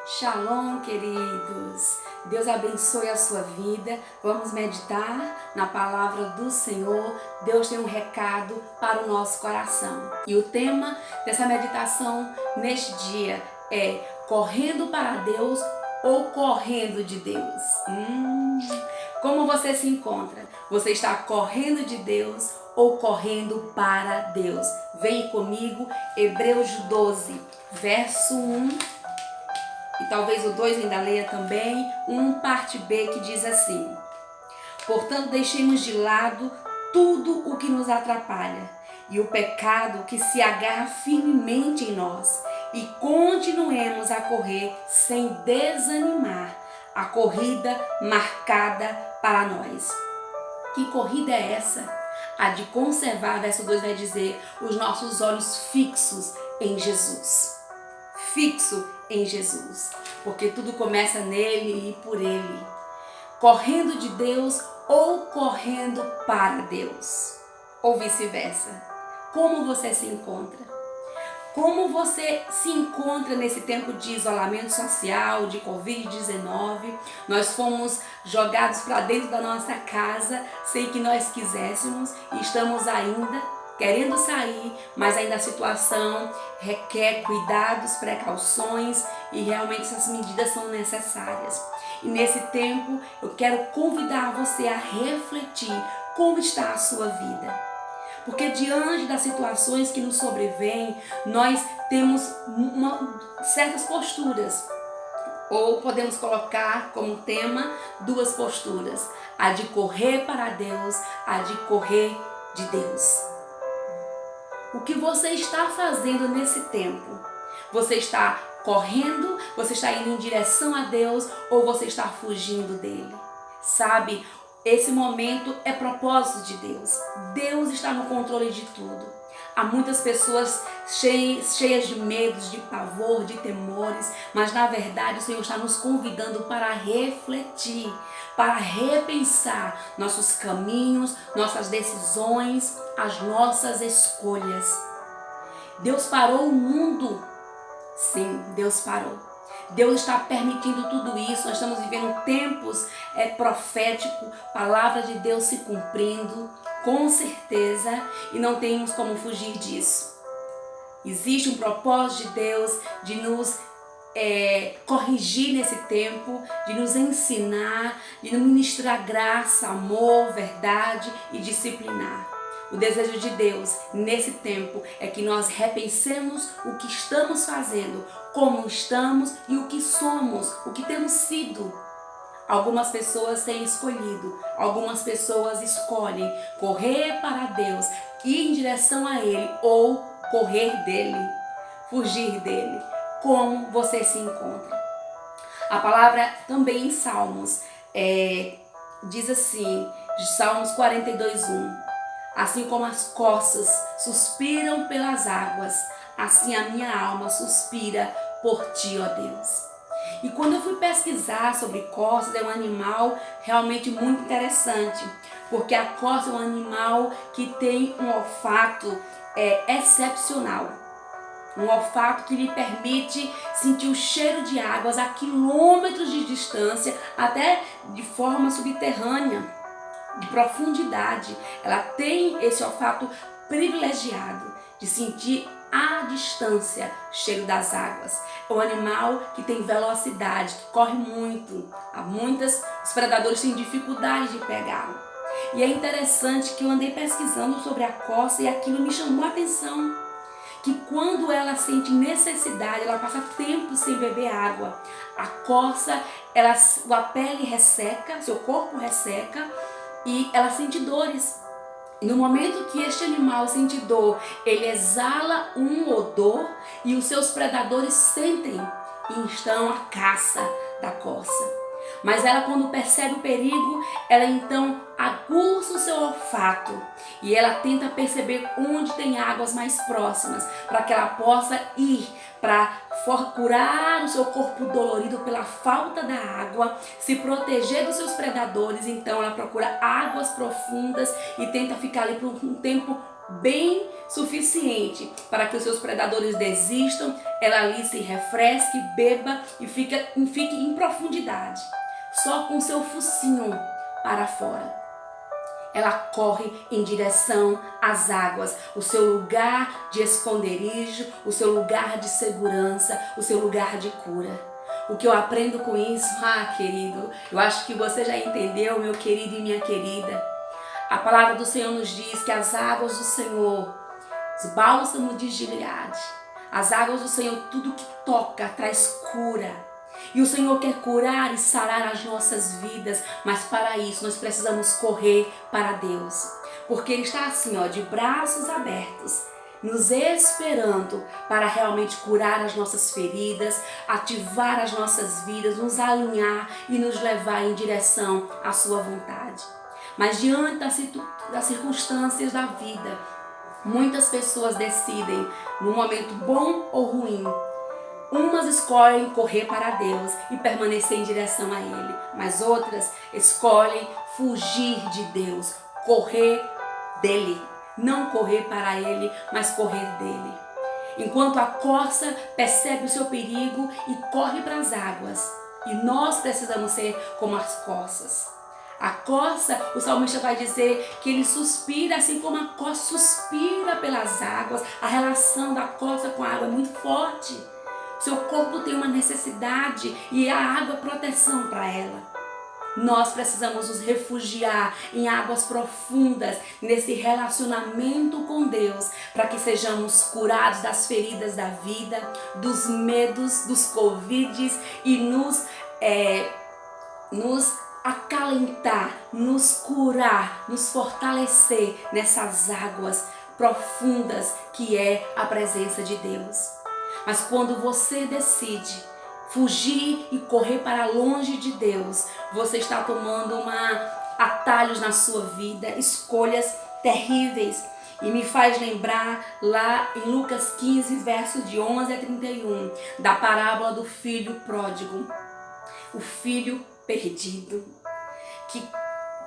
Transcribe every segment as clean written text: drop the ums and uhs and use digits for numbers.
Shalom, queridos! Deus abençoe a sua vida. Vamos meditar na palavra do Senhor. Deus tem um recado para o nosso coração. E o tema dessa meditação neste dia é correndo para Deus ou correndo de Deus? Como você se encontra? Você está correndo de Deus ou correndo para Deus? Vem comigo, Hebreus 12, verso 1. E talvez o 2 ainda leia também, parte B, que diz assim: portanto, deixemos de lado tudo o que nos atrapalha e o pecado que se agarra firmemente em nós e continuemos a correr sem desanimar a corrida marcada para nós. Que corrida é essa? A de conservar, verso 2 vai dizer, os nossos olhos fixos em Jesus. Fixo em Jesus, porque tudo começa nele e por ele. Correndo de Deus ou correndo para Deus, ou vice-versa. Como você se encontra? Como você se encontra nesse tempo de isolamento social, de Covid-19? Nós fomos jogados para dentro da nossa casa sem que nós quiséssemos e estamos ainda querendo sair, mas ainda a situação requer cuidados, precauções e realmente essas medidas são necessárias. E nesse tempo eu quero convidar você a refletir como está a sua vida. Porque diante das situações que nos sobrevêm, nós temos certas posturas. Ou podemos colocar como tema duas posturas. A de correr para Deus, a de correr de Deus. O que você está fazendo nesse tempo? Você está correndo? Você está indo em direção a Deus? Ou você está fugindo dele? Sabe, esse momento é propósito de Deus. Deus está no controle de tudo. Há muitas pessoas cheias de medos, de pavor, de temores, mas na verdade o Senhor está nos convidando para refletir, para repensar nossos caminhos, nossas decisões, as nossas escolhas. Deus parou o mundo? Sim, Deus parou. Deus está permitindo tudo isso. Nós estamos vivendo tempos proféticos, palavra de Deus se cumprindo, com certeza, e não temos como fugir disso. Existe um propósito de Deus de nos corrigir nesse tempo, de nos ensinar, de nos ministrar graça, amor, verdade e disciplinar. O desejo de Deus nesse tempo é que nós repensemos o que estamos fazendo, como estamos e o que somos, o que temos sido. Algumas pessoas têm escolhido, algumas pessoas escolhem correr para Deus, ir em direção a Ele ou correr dele, fugir dele. Como você se encontra? A palavra também em Salmos diz assim, Salmos 42:1. Assim como as corças suspiram pelas águas, assim a minha alma suspira por ti, ó Deus. E quando eu fui pesquisar sobre corças, é um animal realmente muito interessante, porque a corça é um animal que tem um olfato excepcional. Um olfato que lhe permite sentir o cheiro de águas a quilômetros de distância, até de forma subterrânea, de profundidade. Ela tem esse olfato privilegiado de sentir à distância o cheiro das águas. É um animal que tem velocidade, que corre muito. Os predadores têm dificuldade de pegá-lo. E é interessante que eu andei pesquisando sobre a corça e aquilo me chamou a atenção. Que quando ela sente necessidade, ela passa tempo sem beber água. A corça, a pele resseca, seu corpo resseca e ela sente dores. E no momento que este animal sente dor, ele exala um odor e os seus predadores sentem e estão à caça da corça. Mas ela, quando percebe o perigo, ela então aguça o seu olfato e ela tenta perceber onde tem águas mais próximas para que ela possa ir para curar o seu corpo dolorido pela falta da água, se proteger dos seus predadores. Então ela procura águas profundas e tenta ficar ali por um tempo bem suficiente para que os seus predadores desistam, ela ali se refresque, beba e fique em profundidade, só com seu focinho para fora. Ela corre em direção às águas, o seu lugar de esconderijo, o seu lugar de segurança, o seu lugar de cura. O que eu aprendo com isso, querido, eu acho que você já entendeu, meu querido e minha querida. A palavra do Senhor nos diz que as águas do Senhor, os bálsamos de Gileade, as águas do Senhor, tudo que toca traz cura. E o Senhor quer curar e sarar as nossas vidas, mas para isso nós precisamos correr para Deus. Porque Ele está assim, de braços abertos, nos esperando para realmente curar as nossas feridas, ativar as nossas vidas, nos alinhar e nos levar em direção à sua vontade. Mas diante das circunstâncias da vida, muitas pessoas decidem, no momento bom ou ruim, umas escolhem correr para Deus e permanecer em direção a Ele, mas outras escolhem fugir de Deus, correr dele. Não correr para Ele, mas correr dele. Enquanto a corça percebe o seu perigo e corre para as águas, e nós precisamos ser como as corças. A corça, o salmista vai dizer que ele suspira, assim como a corça suspira pelas águas. A relação da corça com a água é muito forte. Seu corpo tem uma necessidade e a água é proteção para ela. Nós precisamos nos refugiar em águas profundas, nesse relacionamento com Deus, para que sejamos curados das feridas da vida, dos medos, dos covides e nos acalentar, nos curar, nos fortalecer nessas águas profundas que é a presença de Deus. Mas quando você decide fugir e correr para longe de Deus, você está tomando atalhos na sua vida, escolhas terríveis. E me faz lembrar lá em Lucas 15, versos de 11 a 31, da parábola do filho pródigo, o filho perdido, que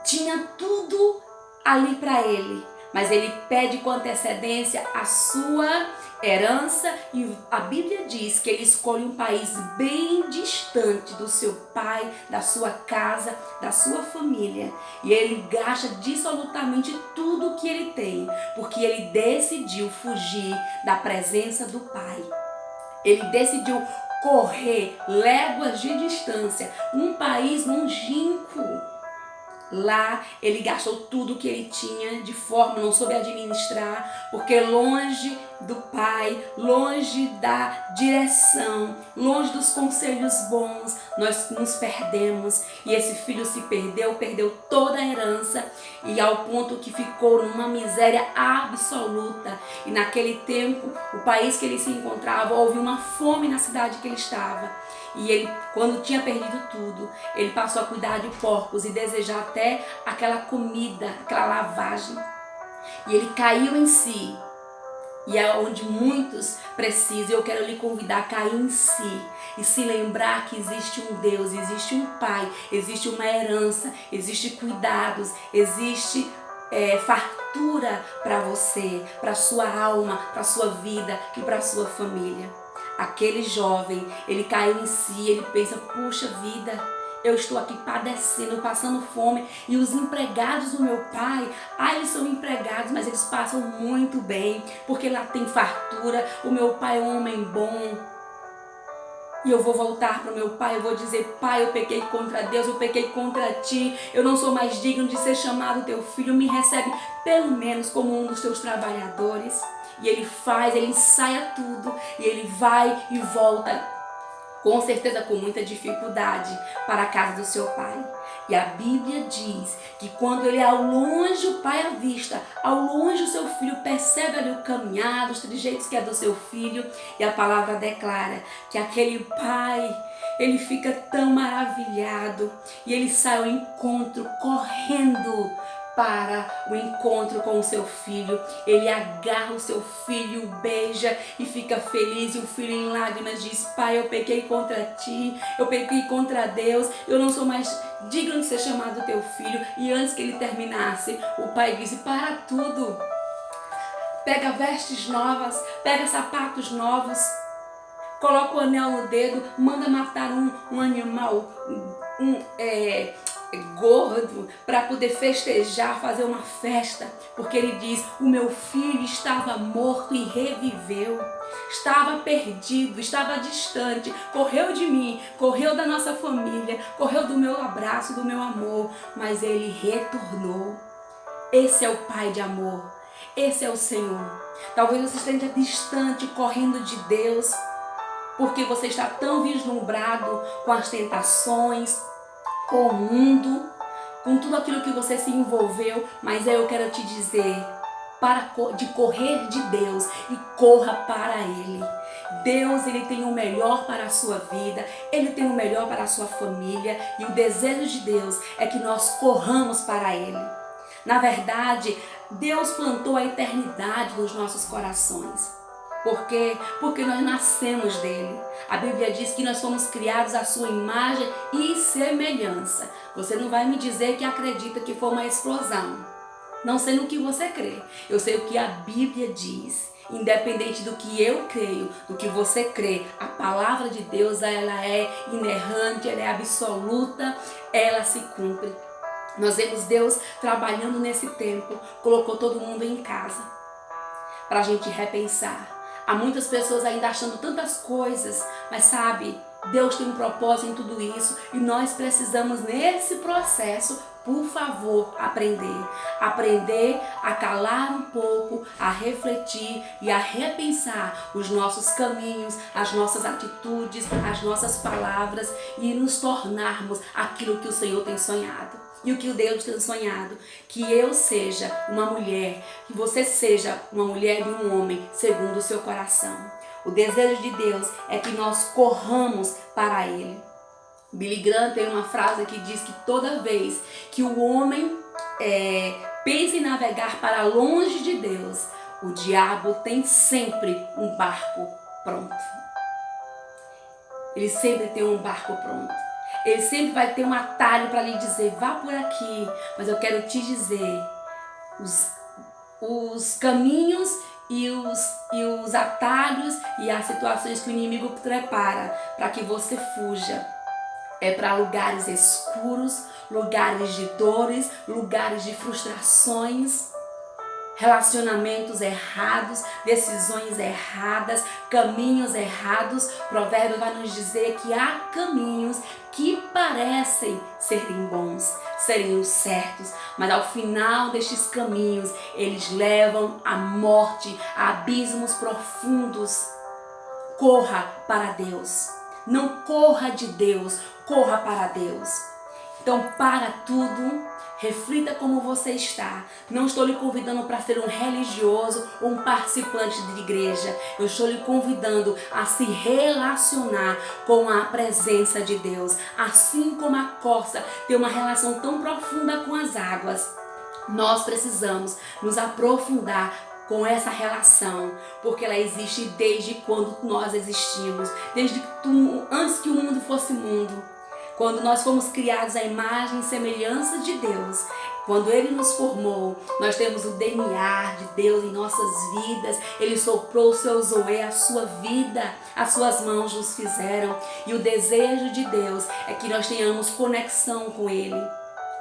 tinha tudo ali para ele, mas ele pede com antecedência a sua herança e a Bíblia diz que ele escolhe um país bem distante do seu pai, da sua casa, da sua família, e ele gasta dissolutamente tudo o que ele tem, porque ele decidiu fugir da presença do pai. Ele decidiu correr léguas de distância, um país longínquo. Lá ele gastou tudo que ele tinha, de forma não soube administrar, porque longe do pai, longe da direção, longe dos conselhos bons, nós nos perdemos. E esse filho se perdeu toda a herança, e ao ponto que ficou numa miséria absoluta. E naquele tempo, o país que ele se encontrava, houve uma fome na cidade que ele estava. E ele, quando tinha perdido tudo, ele passou a cuidar de porcos e desejar até aquela comida, aquela lavagem. E ele caiu em si. E é onde muitos precisam. Eu quero lhe convidar a cair em si e se lembrar que existe um Deus, existe um Pai, existe uma herança, existe cuidados, existe fartura para você, para sua alma, para sua vida e para sua família. Aquele jovem, ele caiu em si, ele pensa, puxa vida, eu estou aqui padecendo, passando fome, e os empregados do meu pai, eles são empregados, mas eles passam muito bem, porque lá tem fartura, o meu pai é um homem bom. E eu vou voltar para o meu pai, eu vou dizer, pai, eu pequei contra Deus, eu pequei contra ti, eu não sou mais digno de ser chamado teu filho, me recebe pelo menos como um dos teus trabalhadores. E ele ensaia tudo, e ele vai e volta, com certeza com muita dificuldade, para a casa do seu pai. E a Bíblia diz que quando ele ao longe, o pai avista, ao longe o seu filho percebe ali o caminhar, os trejeitos que é do seu filho, e a palavra declara que aquele pai, ele fica tão maravilhado, e ele sai ao encontro, correndo para o encontro com o seu filho. Ele agarra o seu filho, o beija e fica feliz. E o filho em lágrimas diz, pai, eu pequei contra ti, eu pequei contra Deus, eu não sou mais digno de ser chamado teu filho. E antes que ele terminasse, o pai disse, para tudo. pega vestes novas, pega sapatos novos, coloca o anel no dedo, manda matar um animal gordo para poder festejar, fazer uma festa, porque ele diz: o meu filho estava morto e reviveu, estava perdido, estava distante, correu de mim, correu da nossa família, correu do meu abraço, do meu amor, mas ele retornou. Esse é o Pai de amor, esse é o Senhor. Talvez você esteja distante, correndo de Deus, porque você está tão vislumbrado com as tentações, com o mundo, com tudo aquilo que você se envolveu, mas eu quero te dizer, para de correr de Deus e corra para Ele. Deus, Ele tem o melhor para a sua vida, Ele tem o melhor para a sua família, e o desejo de Deus é que nós corramos para Ele. Na verdade, Deus plantou a eternidade nos nossos corações. Por quê? Porque nós nascemos dele. A Bíblia diz que nós fomos criados à sua imagem e semelhança. Você não vai me dizer que acredita que foi uma explosão. Não sei no que você crê. Eu sei o que a Bíblia diz. Independente do que eu creio, do que você crê, a palavra de Deus, ela é inerrante, ela é absoluta, ela se cumpre. Nós vemos Deus trabalhando nesse tempo, colocou todo mundo em casa para a gente repensar. Há muitas pessoas ainda achando tantas coisas, mas sabe, Deus tem um propósito em tudo isso e nós precisamos nesse processo, por favor, aprender a calar um pouco, a refletir e a repensar os nossos caminhos, as nossas atitudes, as nossas palavras e nos tornarmos aquilo que o Senhor tem sonhado. E o que o Deus tem sonhado, que eu seja uma mulher, que você seja uma mulher e um homem segundo o seu coração. O desejo de Deus é que nós corramos para Ele. Billy Graham tem uma frase que diz que toda vez que o homem pensa em navegar para longe de Deus, o diabo tem sempre um barco pronto. Ele sempre tem um barco pronto. Ele sempre vai ter um atalho para lhe dizer, vá por aqui. Mas eu quero te dizer, os caminhos e os atalhos e as situações que o inimigo prepara para que você fuja é para lugares escuros, lugares de dores, lugares de frustrações, relacionamentos errados, decisões erradas, caminhos errados. Provérbio vai nos dizer que há caminhos que parecem serem bons, serem os certos, mas ao final destes caminhos eles levam à morte, a abismos profundos. Corra para Deus, não corra de Deus, corra para Deus. Então para tudo, reflita como você está. Não estou lhe convidando para ser um religioso ou um participante de igreja. Eu estou lhe convidando a se relacionar com a presença de Deus. Assim como a corça tem uma relação tão profunda com as águas, nós precisamos nos aprofundar com essa relação, porque ela existe desde quando nós existimos, desde antes que o mundo fosse mundo. Quando nós fomos criados à imagem e semelhança de Deus, quando Ele nos formou, nós temos o DNA de Deus em nossas vidas. Ele soprou o seu zoé, a sua vida, as suas mãos nos fizeram. E o desejo de Deus é que nós tenhamos conexão com Ele.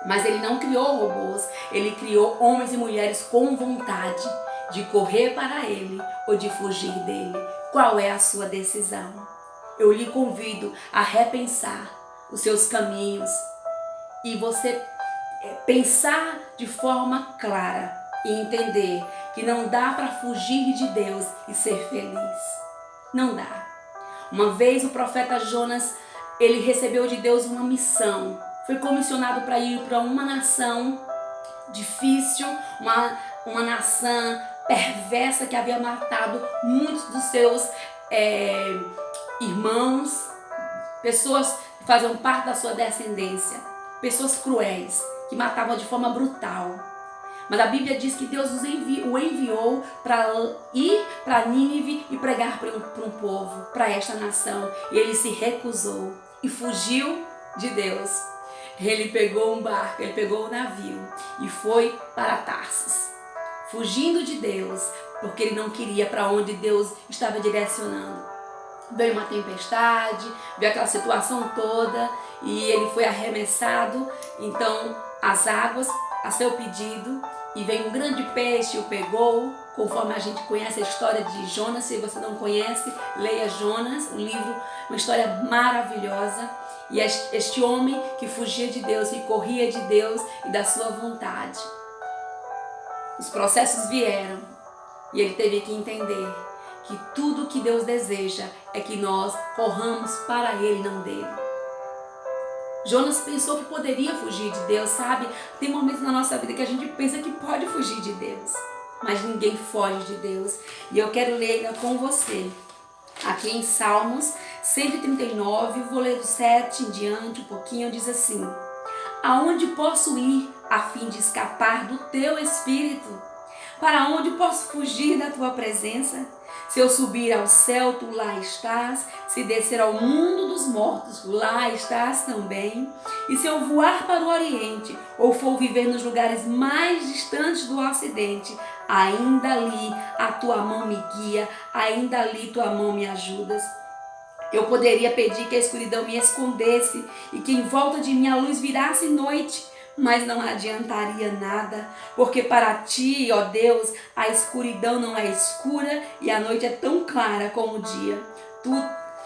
Mas Ele não criou robôs, Ele criou homens e mulheres com vontade de correr para Ele ou de fugir dele. Qual é a sua decisão? Eu lhe convido a repensar os seus caminhos e você pensar de forma clara e entender que não dá para fugir de Deus e ser feliz. Não dá. Uma vez o profeta Jonas, ele recebeu de Deus uma missão. Foi comissionado para ir para uma nação difícil, uma nação perversa que havia matado muitos dos seus irmãos, pessoas que faziam parte da sua descendência, pessoas cruéis, que matavam de forma brutal. Mas a Bíblia diz que Deus o enviou para ir para Nínive e pregar para um povo, para esta nação. E ele se recusou e fugiu de Deus. Ele pegou um barco, ele pegou um navio e foi para Tarsis. Fugindo de Deus, porque ele não queria para onde Deus estava direcionando. Veio uma tempestade, veio aquela situação toda e ele foi arremessado, então as águas a seu pedido, e veio um grande peixe, o pegou, conforme a gente conhece a história de Jonas. Se você não conhece, leia Jonas, um livro, uma história maravilhosa. E este homem que fugia de Deus, que corria de Deus e da sua vontade. Os processos vieram e ele teve que entender que tudo que Deus deseja é que nós corramos para Ele, não dele. Jonas pensou que poderia fugir de Deus, sabe? Tem momentos na nossa vida que a gente pensa que pode fugir de Deus, mas ninguém foge de Deus. E eu quero ler com você, aqui em Salmos 139, vou ler do 7 em diante um pouquinho, diz assim: aonde posso ir a fim de escapar do teu espírito? Para onde posso fugir da tua presença? Se eu subir ao céu, tu lá estás. Se descer ao mundo dos mortos, lá estás também. E se eu voar para o oriente, ou for viver nos lugares mais distantes do ocidente, ainda ali a tua mão me guia, ainda ali tua mão me ajudas. Eu poderia pedir que a escuridão me escondesse e que em volta de mim a luz virasse noite, mas não adiantaria nada, porque para ti, ó Deus, a escuridão não é escura e a noite é tão clara como o dia. Tu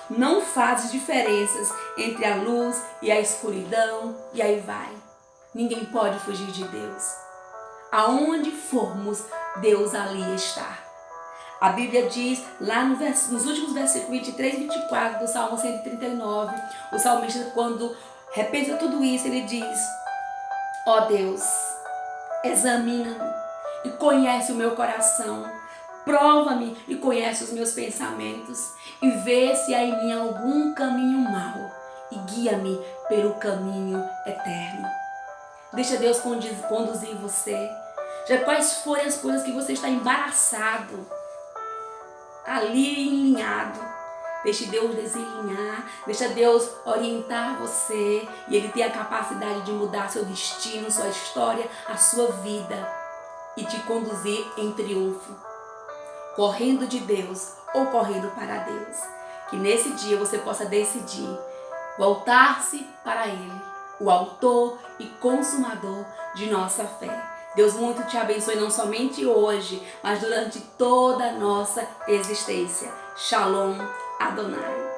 não fazes diferenças entre a luz e a escuridão, e aí vai. Ninguém pode fugir de Deus. Aonde formos, Deus ali está. A Bíblia diz lá nos últimos versículos 23 e 24 do Salmo 139, o salmista, quando repensa tudo isso, ele diz: ó Deus, examina-me e conhece o meu coração, prova-me e conhece os meus pensamentos, e vê se há em mim algum caminho mau, e guia-me pelo caminho eterno. Deixa Deus conduzir você. Já quais forem as coisas que você está embaraçado, ali enlinhado, deixe Deus desenlinhar, deixa Deus orientar você, e Ele tem a capacidade de mudar seu destino, sua história, a sua vida, e te conduzir em triunfo, correndo de Deus ou correndo para Deus. Que nesse dia você possa decidir voltar-se para Ele, o autor e consumador de nossa fé. Deus muito te abençoe, não somente hoje, mas durante toda a nossa existência. Shalom Adonai.